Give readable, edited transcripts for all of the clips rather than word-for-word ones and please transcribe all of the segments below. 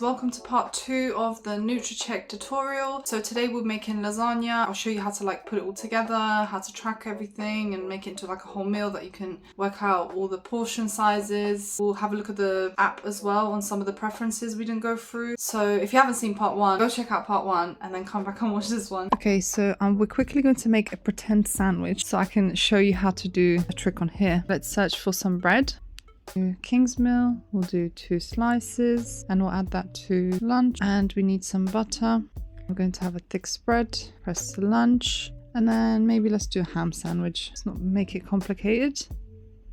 Welcome to part 2 of the Nutra Check tutorial. So today we're making lasagna. I'll show you how to put it all together, how to track everything and make it into a whole meal that you can work out all the portion sizes. We'll have a look at the app as well on some of the preferences we didn't go through. So if you haven't seen part 1, go check out part 1 and then come back and watch this one. Okay, so we're quickly going to make a pretend sandwich so I can show you how to do a trick on here. Let's search for some bread. Kingsmill, we'll do 2 slices and we'll add that to lunch, and we need some butter. We're going to have a thick spread. Press the lunch, and then maybe let's do a ham sandwich. Let's not make it complicated.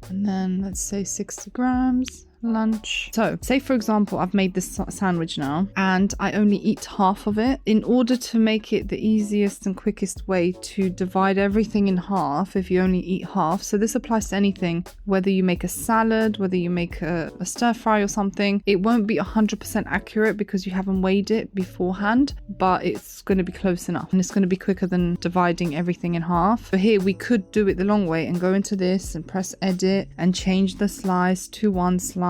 And then let's say 60 grams lunch. So say for example I've made this sandwich now and I only eat half of it. In order to make it the easiest and quickest way to divide everything in half, if you only eat half, so this applies to anything, whether you make a salad, whether you make a stir fry or something, it won't be 100% accurate because you haven't weighed it beforehand, but it's going to be close enough and it's going to be quicker than dividing everything in half. But here we could do it the long way and go into this and press edit and change the slice to 1 slice,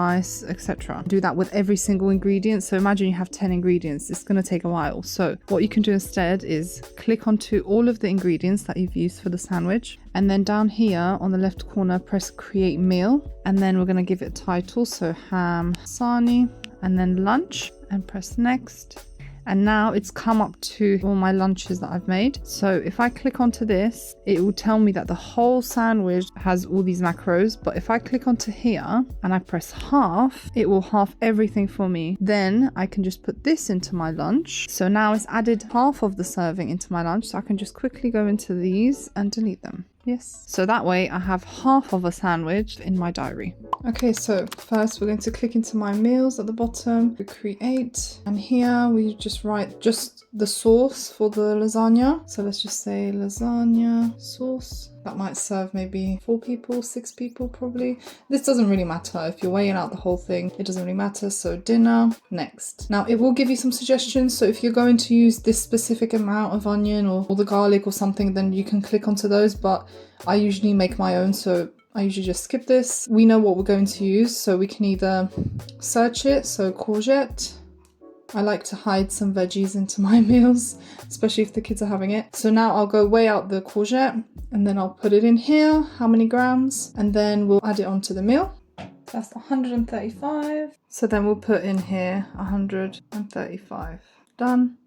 etc. Do that with every single ingredient. So imagine you have 10 ingredients. It's going to take a while. So what you can do instead is click onto all of the ingredients that you've used for the sandwich, and then down here on the left corner press create meal, and then we're going to give it a title, so ham lasagne, and then lunch, and press next. And now it's come up to all my lunches that I've made. So if I click onto this, it will tell me that the whole sandwich has all these macros. But if I click onto here and I press half, it will half everything for me. Then I can just put this into my lunch. So now it's added half of the serving into my lunch. So I can just quickly go into these and delete them. Yes. So that way I have half of a sandwich in my diary. Okay, so first we're going to click into my meals at the bottom, we create, and here we just write just the sauce for the lasagna. So let's just say lasagna sauce. That might serve maybe 4 people, 6 people probably. This doesn't really matter. If you're weighing out the whole thing, it doesn't really matter. So dinner, next. Now it will give you some suggestions. So if you're going to use this specific amount of onion or the garlic or something, then you can click onto those. But I usually make my own, so I usually just skip this. We know what we're going to use, so we can either search it. So courgette. I like to hide some veggies into my meals, especially if the kids are having it. So now I'll go weigh out the courgette and then I'll put it in here, how many grams, and then we'll add it onto the meal. That's 135. So then we'll put in here 135. Done.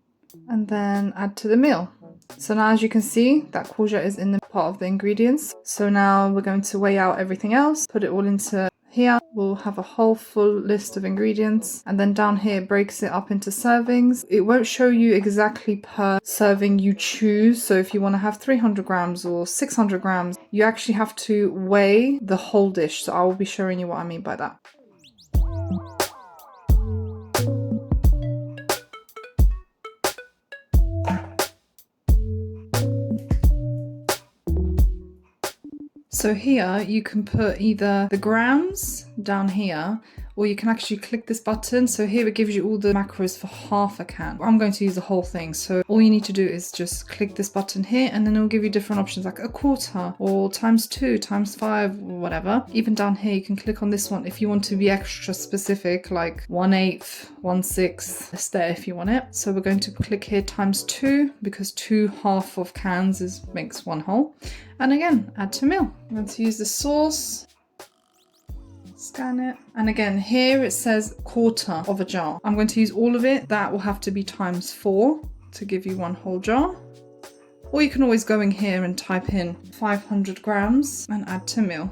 And then add to the meal. So now as you can see, that courgette is in the part of the ingredients. So now we're going to weigh out everything else, put it all into here. We'll have a whole full list of ingredients, and then down here it breaks it up into servings. It won't show you exactly per serving you choose. So if you want to have 300 grams or 600 grams, you actually have to weigh the whole dish. So I will be showing you what I mean by that. So here you can put either the grams down here, or you can actually click this button. So here it gives you all the macros for half a can. I'm going to use the whole thing. So all you need to do is just click this button here, and then it will give you different options like a quarter or ×2, ×5, whatever. Even down here, you can click on this one if you want to be extra specific, like 1/8, 1/6. It's there if you want it. So we're going to click here ×2 because 2 half of cans makes 1 whole. And again, add to meal. I'm going to use the sauce. Scan it, and again here it says quarter of a jar. I'm going to use all of it. That will have to be ×4 to give you 1 whole jar, or you can always go in here and type in 500 grams and add to meal.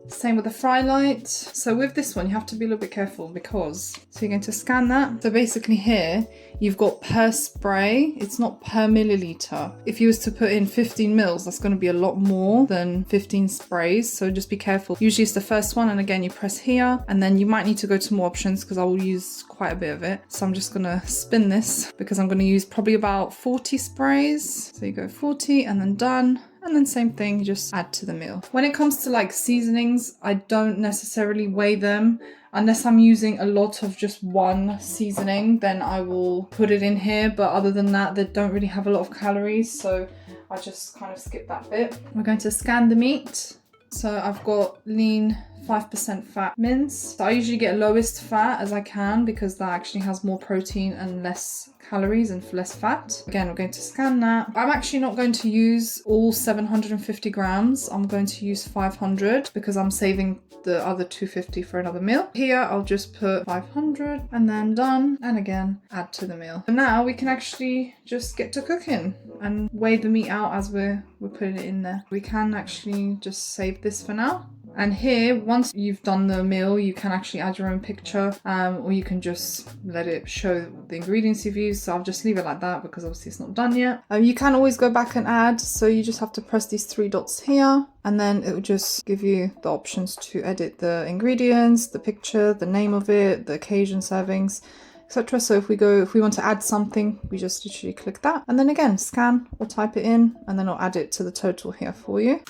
Same with the fry light. So with this one you have to be a little bit careful because, so you're going to scan that. So basically here you've got per spray, it's not per milliliter. If you was to put in 15 mils, that's going to be a lot more than 15 sprays, so just be careful. Usually it's the first one, and again you press here, and then you might need to go to more options because I will use quite a bit of it. So I'm just going to spin this because I'm going to use probably about 40 sprays. So you go 40 and then done. And then same thing, you just add to the meal. When it comes to seasonings, I don't necessarily weigh them. Unless I'm using a lot of just one seasoning, then I will put it in here. But other than that, they don't really have a lot of calories. So I just kind of skip that bit. We're going to scan the meat. So I've got lean 5% fat mince. So I usually get lowest fat as I can because that actually has more protein and less calories and less fat. Again, we're going to scan that. I'm actually not going to use all 750 grams. I'm going to use 500 because I'm saving the other 250 for another meal. Here, I'll just put 500 and then done. And again, add to the meal. And now we can actually just get to cooking and weigh the meat out as we're putting it in there. We can actually just save this for now. And here, once you've done the meal, you can actually add your own picture, or you can just let it show the ingredients you've used. So I'll just leave it like that because obviously it's not done yet. You can always go back and add. So you just have to press these 3 dots here, and then it will just give you the options to edit the ingredients, the picture, the name of it, the occasion, servings, etc. So if we want to add something, we just literally click that, and then again, scan or type it in, and then I'll add it to the total here for you.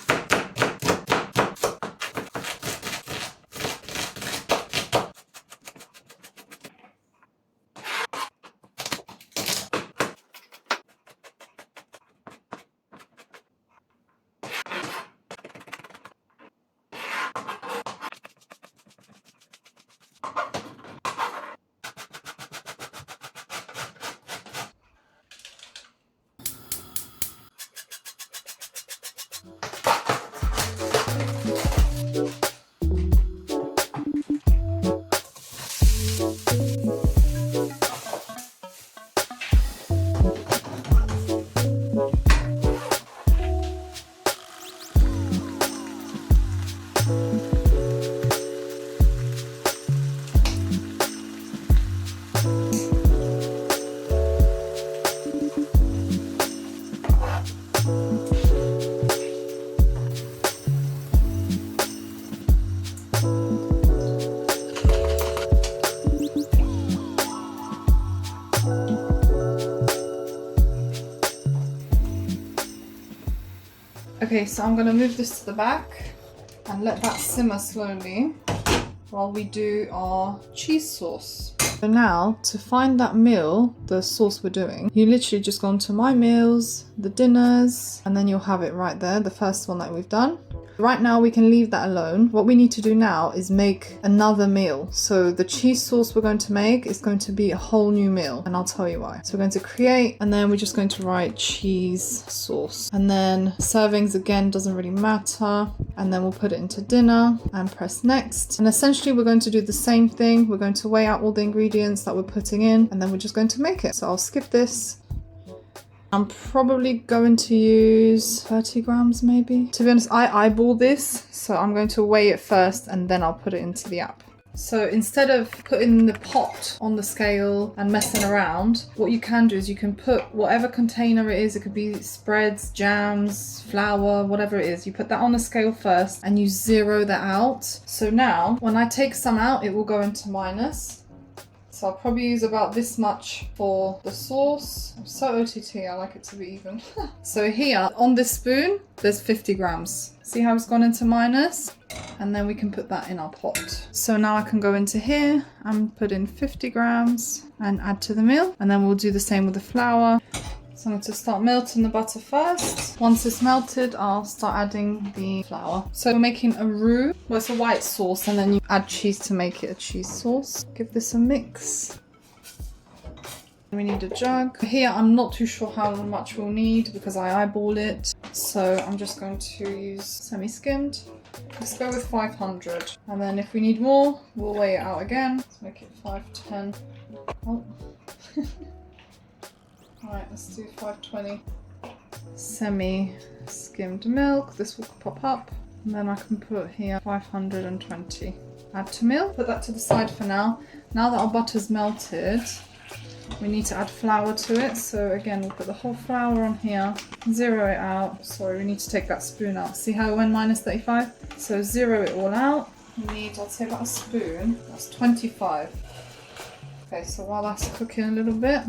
Okay, so I'm going to move this to the back and let that simmer slowly while we do our cheese sauce. So now, to find that meal, the sauce we're doing, you literally just go onto My Meals, the dinners, and then you'll have it right there, the first one that we've done. Right now we can leave that alone. What we need to do now is make another meal. So the cheese sauce we're going to make is going to be a whole new meal, and I'll tell you why. So we're going to create, and then we're just going to write cheese sauce. And then servings again doesn't really matter. And then we'll put it into dinner and press next. And essentially we're going to do the same thing. We're going to weigh out all the ingredients that we're putting in, and then we're just going to make it. So I'll skip this. I'm probably going to use 30 grams maybe. To be honest, I eyeball this, so I'm going to weigh it first and then I'll put it into the app. So instead of putting the pot on the scale and messing around, what you can do is you can put whatever container it is. It could be spreads, jams, flour, whatever it is. You put that on the scale first and you zero that out. So now when I take some out, it will go into minus. So I'll probably use about this much for the sauce. I'm so OTT, I like it to be even. So here, on this spoon, there's 50 grams. See how it's gone into minus? And then we can put that in our pot. So now I can go into here and put in 50 grams and add to the meal. And then we'll do the same with the flour. So I'm going to start melting the butter first. Once it's melted, I'll start adding the flour. So we're making a roux. Well, it's a white sauce, and then you add cheese to make it a cheese sauce. Give this a mix. We need a jug. Here, I'm not too sure how much we'll need because I eyeball it. So I'm just going to use semi-skimmed. Let's go with 500. And then if we need more, we'll weigh it out again. Let's make it 510. Oh. Alright, let's do 520. Semi-skimmed milk. This will pop up. And then I can put here 520. Add to meal. Put that to the side for now. Now that our butter's melted, we need to add flour to it. So again, we'll put the whole flour on here. Zero it out. Sorry, we need to take that spoon out. See how it went minus 35? So zero it all out. We need, I'd say, about a spoon. That's 25. Okay, so while that's cooking a little bit,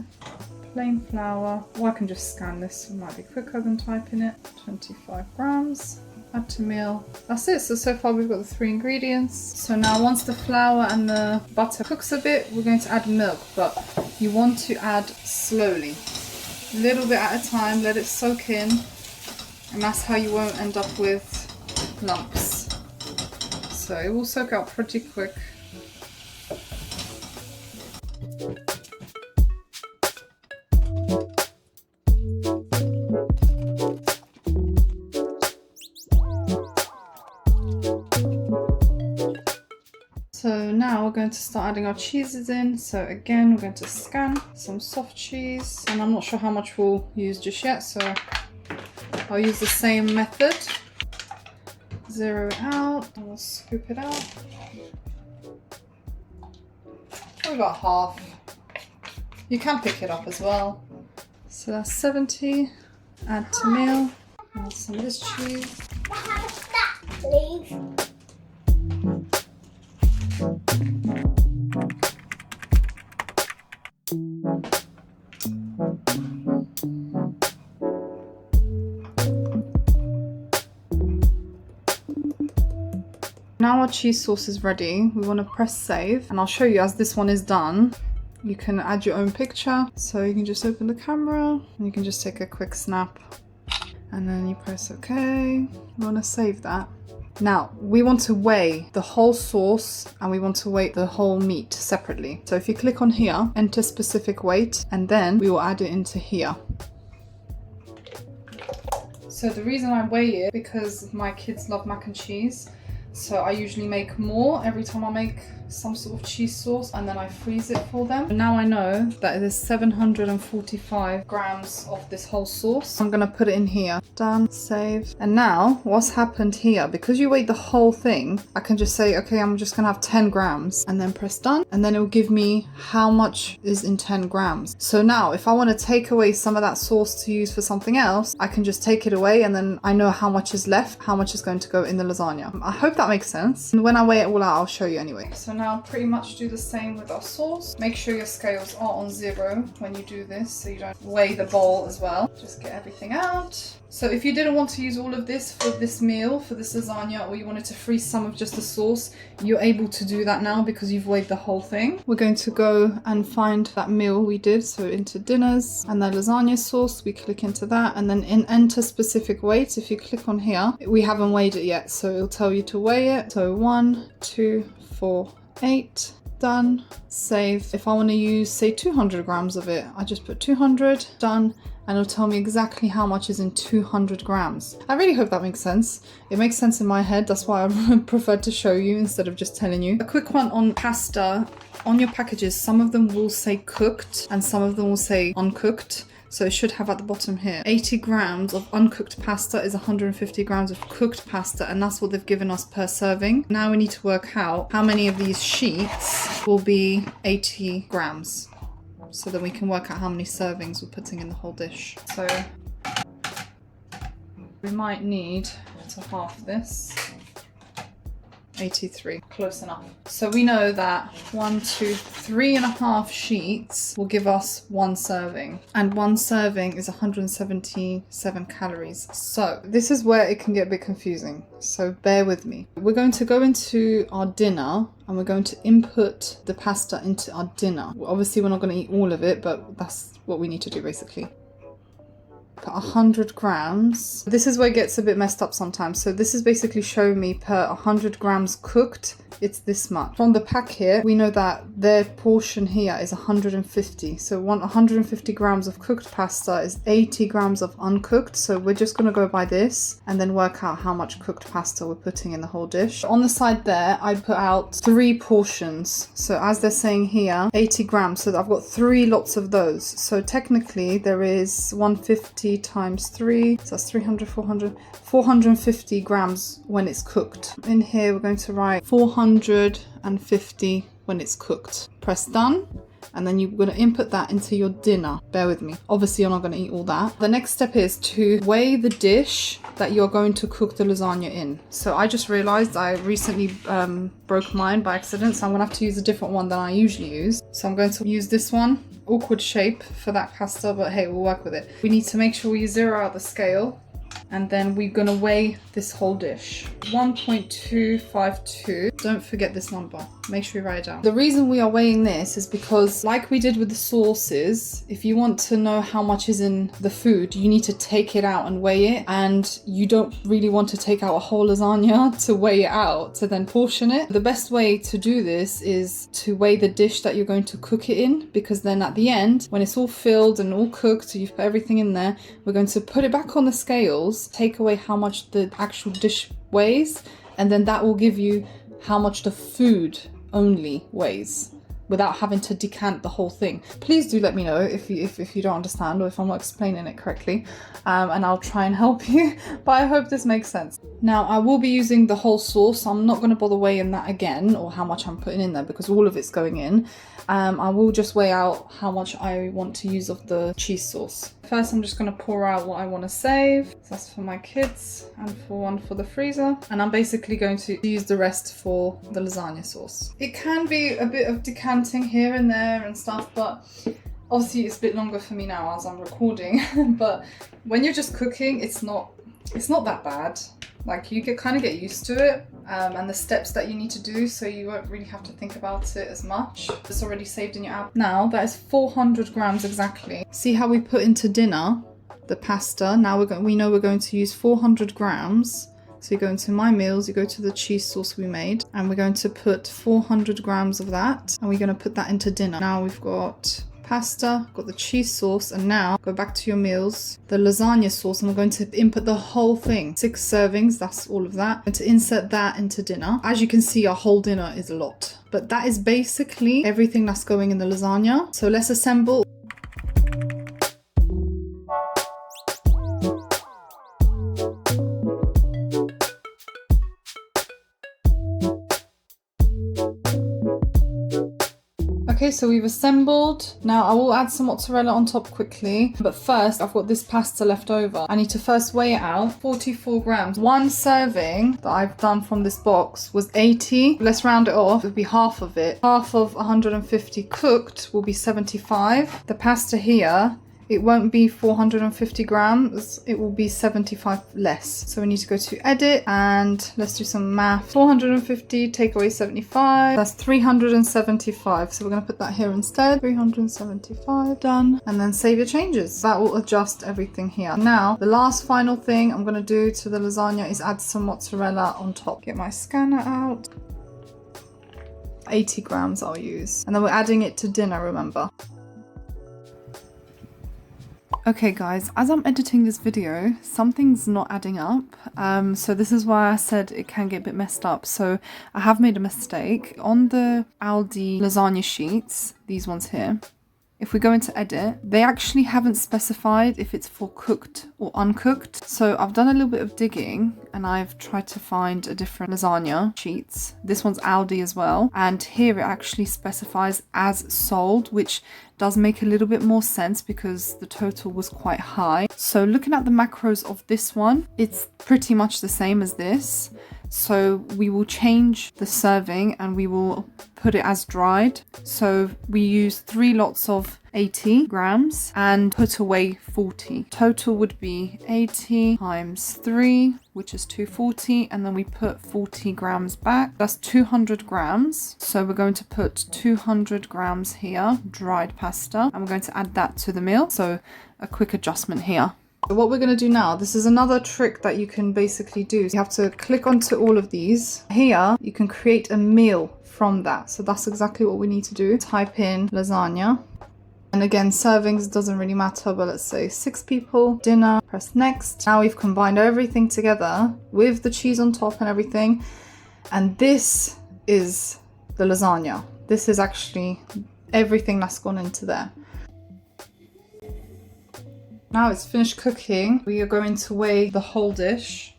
plain flour, or I can just scan this, it might be quicker than typing it. 25 grams, add to meal. That's it. So far we've got the 3 ingredients. So now once the flour and the butter cooks a bit, we're going to add milk, but you want to add slowly, a little bit at a time, let it soak in, and that's how you won't end up with lumps. So so it will soak out pretty quick. So now we're going to start adding our cheeses in. So again, we're going to scan some soft cheese, and I'm not sure how much we'll use just yet, so I'll use the same method. Zero it out, and we'll scoop it out. Probably about half. You can pick it up as well. So that's 70. Add to meal. Add some of this cheese. Please. Now our cheese sauce is ready. We want to press save, and I'll show you as this one is done. You can add your own picture. So you can just open the camera and you can just take a quick snap, and then you press OK. We want to save that. Now we want to weigh the whole sauce and we want to weigh the whole meat separately. So if you click on here, enter specific weight, and then we will add it into here. So the reason I weigh it, because my kids love mac and cheese. So I usually make more every time I make some sort of cheese sauce, and then I freeze it for them. Now I know that it is 745 grams of this whole sauce. I'm gonna put it in here. Done, save. And now what's happened here, because you weigh the whole thing, I can just say, okay, I'm just gonna have 10 grams and then press done. And then it will give me how much is in 10 grams. So now if I want to take away some of that sauce to use for something else, I can just take it away, and then I know how much is left, how much is going to go in the lasagna. I hope that makes sense. And when I weigh it all out, I'll show you anyway. So now pretty much do the same with our sauce. Make sure your scales are on 0 when you do this, so you don't weigh the bowl as well. Just get everything out. So if you didn't want to use all of this for this meal, for this lasagna, or you wanted to freeze some of just the sauce, you're able to do that now because you've weighed the whole thing. We're going to go and find that meal we did, so into dinners, and the lasagna sauce, we click into that, and then in enter specific weight, if you click on here, we haven't weighed it yet, so it'll tell you to weigh it. So 1, 2, 4, 8. Done, save. If I want to use, say, 200 grams of it, I just put 200, done, and it'll tell me exactly how much is in 200 grams. I really hope that makes sense. It makes sense in my head, that's why I preferred to show you instead of just telling you. A quick one on pasta. On your packages, some of them will say cooked and some of them will say uncooked. So it should have at the bottom here, 80 grams of uncooked pasta is 150 grams of cooked pasta, and that's what they've given us per serving. Now we need to work out how many of these sheets will be 80 grams. So then we can work out how many servings we're putting in the whole dish. So we might need to half this. 83, close enough. So we know that 1, 2, 3.5 sheets will give us 1 serving, and 1 serving is 177 calories. So this is where it can get a bit confusing, so bear with me. We're going to go into our dinner and we're going to input the pasta into our dinner. Obviously we're not going to eat all of it, but that's what we need to do basically. Put 100 grams. This is where it gets a bit messed up sometimes. So this is basically showing me per 100 grams cooked, it's this much. From the pack here, we know that their portion here is 150. So 150 grams of cooked pasta is 80 grams of uncooked. So we're just going to go by this and then work out how much cooked pasta we're putting in the whole dish. On the side there, I put out 3 portions. So as they're saying here, 80 grams. So I've got 3 lots of those. So technically there is 150 times 3, so that's 300, 400, 450 grams when it's cooked. In here we're going to write 450 when it's cooked. Press done, and then you're going to input that into your dinner. Bear with me, obviously you're not going to eat all that. The next step is to weigh the dish that you're going to cook the lasagna in. So I just realized I recently broke mine by accident, so I'm going to have to use a different one than I usually use. So I'm going to use this one. Awkward shape for that pasta, but hey, we'll work with it. We need to make sure we zero out the scale And then we're gonna weigh this whole dish. 1.252. Don't forget this number. Make sure you write it down. The reason we are weighing this is because, like we did with the sauces, if you want to know how much is in the food, you need to take it out and weigh it. And you don't really want to take out a whole lasagna to weigh it out, to then portion it. The best way to do this is to weigh the dish that you're going to cook it in, because then at the end, when it's all filled and all cooked, you've put everything in there, we're going to put it back on the scales, take away how much the actual dish weighs, and then that will give you how much the food only weighs without having to decant the whole thing. Please do let me know if you don't understand or if I'm not explaining it correctly, and I'll try and help you, but I hope this makes sense. Now, I will be using the whole sauce. I'm not going to bother weighing that again, or how much I'm putting in there, because all of it's going in. I will just weigh out how much I want to use of the cheese sauce. First, I'm just going to pour out what I want to save. So that's for my kids and for one for the freezer. And I'm basically going to use the rest for the lasagna sauce. It can be a bit of decanting here and there and stuff, but obviously it's a bit longer for me now as I'm recording. But when you're just cooking, it's not that bad. Like, you kind of get used to it and the steps that you need to do, so you won't really have to think about it as much. It's already saved in your app. Now, that is 400 grams exactly. See how we put into dinner the pasta? Now we know we're going to use 400 grams. So you go into My Meals, you go to the cheese sauce we made, and we're going to put 400 grams of that, and we're going to put that into dinner. Now we've got pasta, got the cheese sauce, and now go back to your meals, the lasagna sauce, and we're going to input the whole thing. 6 servings, that's all of that. And to insert that into dinner. As you can see, our whole dinner is a lot, but that is basically everything that's going in the lasagna. So let's assemble. Okay, so we've assembled. Now I will add some mozzarella on top quickly, but first I've got this pasta left over. I need to first weigh it out. 44 grams. One serving that I've done from this box was 80. Let's round it off. It'll be half of it. Half of 150 cooked will be 75. The pasta here, it won't be 450 grams, it will be 75 less. So we need to go to edit and let's do some math. 450 take away 75, that's 375. So we're gonna put that here instead. 375, done. And then save your changes. That will adjust everything here. Now, the last final thing I'm gonna do to the lasagna is add some mozzarella on top. Get my scanner out. 80 grams I'll use. And then we're adding it to dinner, remember. Okay guys, as I'm editing this video, something's not adding up. So this is why I said it can get a bit messed up. So I have made a mistake. On the Aldi lasagna sheets, these ones here, if we go into edit, they actually haven't specified if it's for cooked or uncooked. So I've done a little bit of digging and I've tried to find a different lasagna sheets. This one's Aldi as well. And here it actually specifies as sold, which does make a little bit more sense because the total was quite high. So looking at the macros of this one, it's pretty much the same as this. So we will change the serving and we will put it as dried. So we use 3 lots of 80 grams and put away 40. Total would be 80 times 3, which is 240, and then we put 40 grams back. That's 200 grams. So we're going to put 200 grams here, dried pasta, and we're going to add that to the meal. So a quick adjustment here. So what we're going to do now, this is another trick that you can basically do. You have to click onto all of these. Here, you can create a meal from that. So that's exactly what we need to do. Type in lasagna. And again, servings doesn't really matter, but let's say 6 people, dinner, press next. Now we've combined everything together with the cheese on top and everything. And this is the lasagna. This is actually everything that's gone into there. Now it's finished cooking. We are going to weigh the whole dish.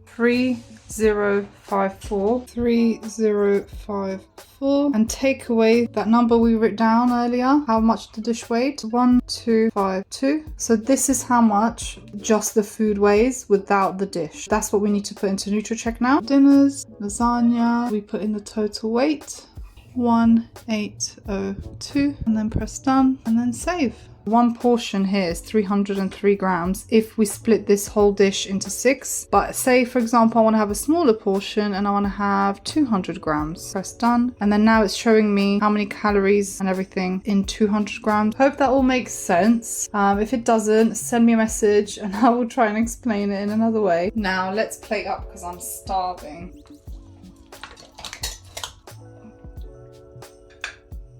3054. 3054. And take away that number we wrote down earlier, how much the dish weighed. 1252. So this is how much just the food weighs without the dish. That's what we need to put into Nutra Check now. Dinners, lasagna. We put in the total weight. 1802, and then press done and then save. One portion here is 303 grams if we split this whole dish into 6. But say, for example, I want to have a smaller portion and I want to have 200 grams. Press done. And then now it's showing me how many calories and everything in 200 grams. Hope that all makes sense. If it doesn't, send me a message and I will try and explain it in another way. Now let's plate up because I'm starving.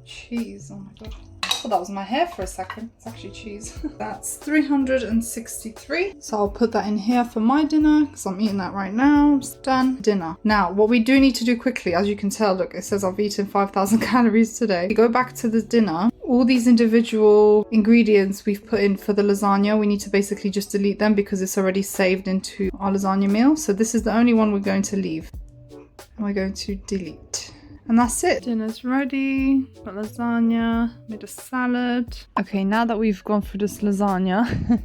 Cheese, oh my god. Oh, that was my hair for a second. It's actually cheese. That's 363. So I'll put that in here for my dinner because I'm eating that right now. It's done. Dinner. Now, what we do need to do quickly, as you can tell, look, it says I've eaten 5,000 calories today. We go back to the dinner. All these individual ingredients we've put in for the lasagna, we need to basically just delete them because it's already saved into our lasagna meal. So this is the only one we're going to leave. And we're going to delete. And that's it. Dinner's ready. Got lasagna, made a salad. Okay, now that we've gone through this lasagna,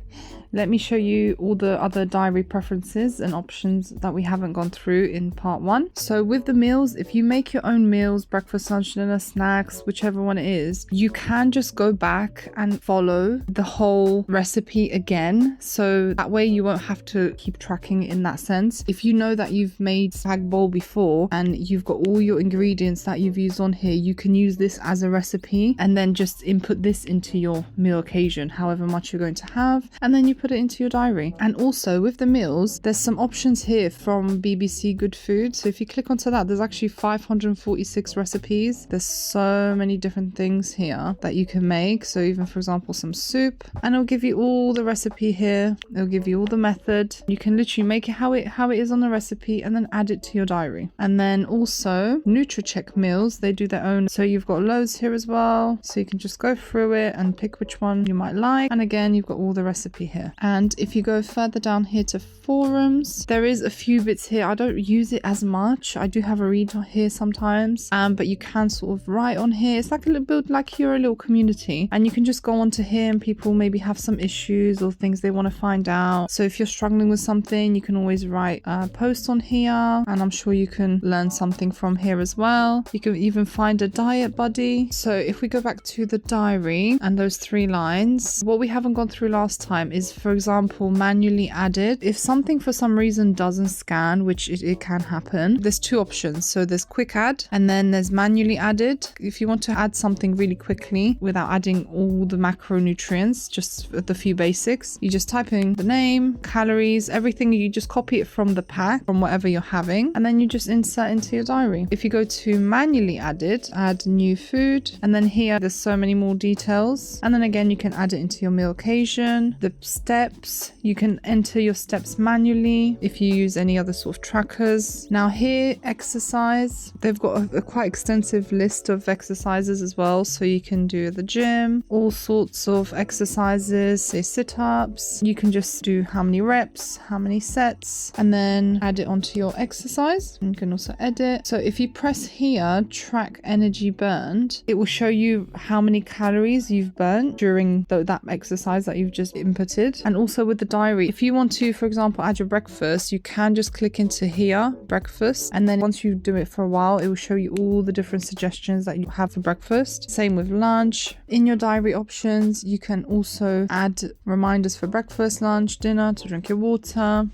let me show you all the other diary preferences and options that we haven't gone through in part 1. So with the meals, if you make your own meals, breakfast, lunch, dinner, snacks, whichever one it is, you can just go back and follow the whole recipe again. So that way you won't have to keep tracking in that sense. If you know that you've made spag bowl before and you've got all your ingredients that you've used on here, you can use this as a recipe and then just input this into your meal occasion, however much you're going to have, and then you put it into your diary. And also with the meals, there's some options here from BBC Good Food. So if you click onto that, there's actually 546 recipes. There's so many different things here that you can make. So even for example, some soup, and it'll give you all the recipe here. It'll give you all the method. You can literally make it how it is on the recipe and then add it to your diary. And then also Nutra Check meals, they do their own. So you've got loads here as well. So you can just go through it and pick which one you might like. And again, you've got all the recipe here. And if you go further down here to forums, there is a few bits here. I don't use it as much. I do have a read here sometimes, but you can sort of write on here. It's like a little bit like you're a little community, and you can just go onto here and people maybe have some issues or things they want to find out. So if you're struggling with something, you can always write a post on here, and I'm sure you can learn something from here as well. You can even find a diet buddy. So if we go back to the diary and those 3 lines, what we haven't gone through last time is, for example, manually added. If something for some reason doesn't scan, which it can happen, there's 2 options. So there's quick add and then there's manually added. If you want to add something really quickly without adding all the macronutrients, just the few basics, you just type in the name, calories, everything. You just copy it from the pack, from whatever you're having, and then you just insert into your diary. If you go to manually added, add new food, and then here there's so many more details, and then again you can add it into your meal occasion. The steps, you can enter your steps manually if you use any other sort of trackers. Now here, exercise, they've got a quite extensive list of exercises as well, so you can do the gym, all sorts of exercises, say sit-ups. You can just do how many reps, how many sets, and then add it onto your exercise. And you can also edit. So if you press here, track energy burned, it will show you how many calories you've burnt during that exercise that you've just inputted. And also with the diary, if you want to, for example, add your breakfast, you can just click into here, breakfast, and then once you do it for a while, it will show you all the different suggestions that you have for breakfast. Same with lunch. In your diary options, you can also add reminders for breakfast, lunch, dinner, to drink your water.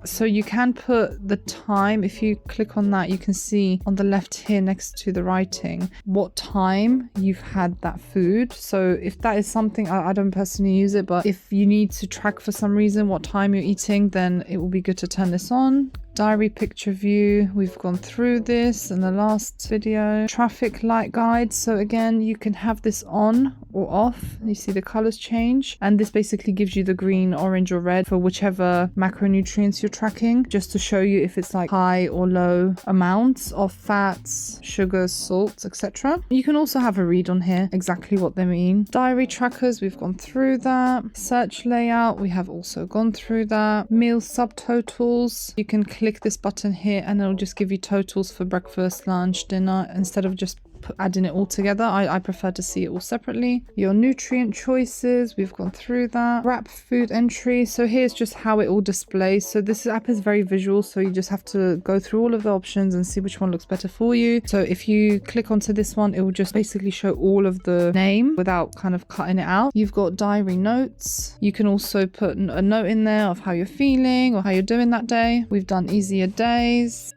So you can put the time. If you click on that, you can see on the left here next to the writing what time you've had that food. So if that is something, I don't personally use it, but if you need to track for some reason what time you're eating, then it will be good to turn this on. Diary picture view, we've gone through this in the last video. Traffic light guide, so again you can have this on or off. You see the colors change, and this basically gives you the green, orange or red for whichever macronutrients you're tracking, just to show you if it's like high or low amounts of fats, sugars, salts, etc. You can also have a read on here exactly what they mean. Diary trackers, we've gone through that. Search layout, we have also gone through that. Meal subtotals, you can click this button here and it'll just give you totals for breakfast, lunch, dinner, instead of just adding it all together. I prefer to see it all separately. Your nutrient choices, we've gone through that. Wrap food entry. So here's just how it all displays. So this app is very visual, so you just have to go through all of the options and see which one looks better for you. So if you click onto this one, it will just basically show all of the name without kind of cutting it out. You've got diary notes. You can also put a note in there of how you're feeling or how you're doing that day. We've done easier days.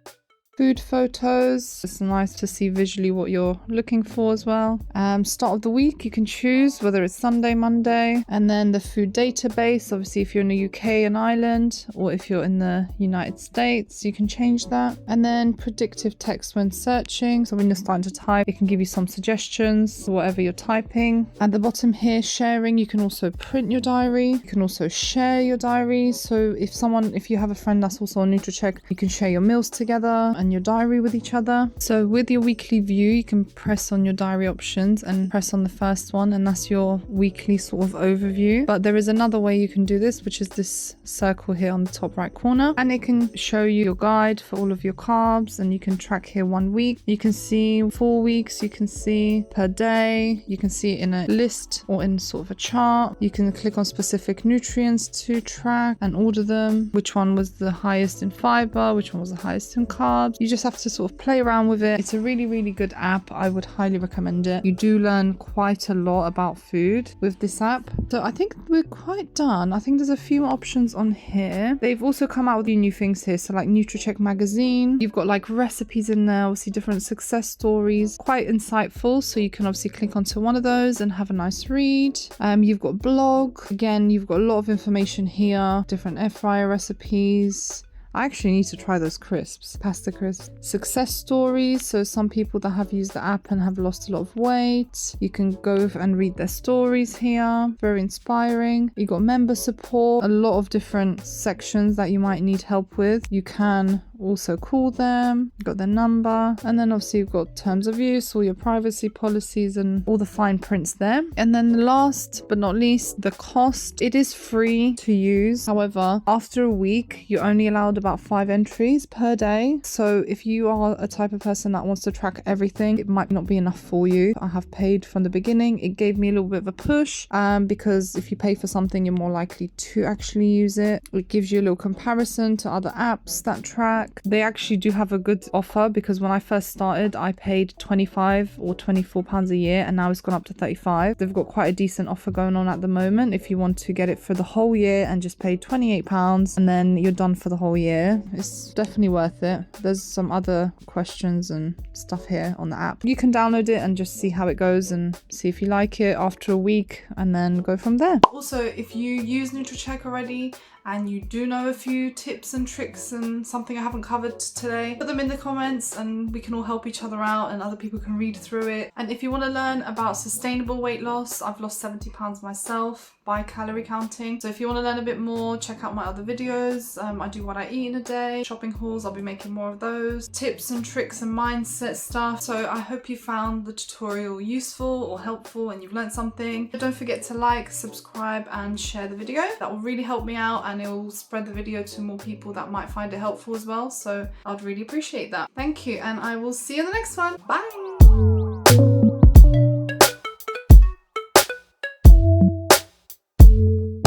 Food photos, it's nice to see visually what you're looking for as well. Start of the week, you can choose whether it's Sunday, Monday, and then the food database. Obviously, if you're in the UK and Ireland, or if you're in the United States, you can change that. And then predictive text when searching. So when you're starting to type, it can give you some suggestions, whatever you're typing. At the bottom here, sharing, you can also print your diary. You can also share your diary. So if you have a friend that's also on Nutra Check, you can share your meals together and your diary with each other. So with your weekly view, you can press on your diary options and press on the first one, and that's your weekly sort of overview. But there is another way you can do this, which is this circle here on the top right corner, and it can show you your guide for all of your carbs, and you can track here 1 week. You can see 4 weeks, you can see per day, you can see it in a list or in sort of a chart. You can click on specific nutrients to track and order them, which one was the highest in fiber, which one was the highest in carbs. You just have to sort of play around with it. It's a really, really good app. I would highly recommend it. You do learn quite a lot about food with this app. So I think we're quite done. I think there's a few more options on here. They've also come out with new things here. So like Nutra Check magazine. You've got like recipes in there, obviously different success stories. Quite insightful. So you can obviously click onto one of those and have a nice read. You've got blog. Again, you've got a lot of information here. Different air fryer recipes. I actually need to try those crisps, pasta crisps. Success stories, so some people that have used the app and have lost a lot of weight. You can go and read their stories here. Very inspiring. You got member support, a lot of different sections that you might need help with. You can also call them, you've got their number, and then obviously you've got terms of use, all your privacy policies and all the fine prints there. And then last but not least, the cost. It is free to use. However, after a week, you're only allowed about 5 entries per day. So if you are a type of person that wants to track everything, it might not be enough for you. I have paid from the beginning. It gave me a little bit of a push because if you pay for something, you're more likely to actually use it. It gives you a little comparison to other apps that track. They actually do have a good offer, because when I first started, I paid 25 or 24 pounds a year, and now it's gone up to 35. They've got quite a decent offer going on at the moment if you want to get it for the whole year and just pay 28 pounds and then you're done for the whole year. It's definitely worth it. There's some other questions and stuff here on the app. You can download it and just see how it goes and see if you like it after a week and then go from there. Also, if you use Nutra Check already and you do know a few tips and tricks and something I haven't covered today, put them in the comments and we can all help each other out and other people can read through it. And if you want to learn about sustainable weight loss, I've lost 70 pounds myself by calorie counting. So if you want to learn a bit more, check out my other videos. I do what I eat in a day, shopping hauls, I'll be making more of those, tips and tricks and mindset stuff. So I hope you found the tutorial useful or helpful and you've learned something. Don't forget to like, subscribe and share the video. That will really help me out and it will spread the video to more people that might find it helpful as well. So I'd really appreciate that. Thank you, and I will see you in the next one. Bye.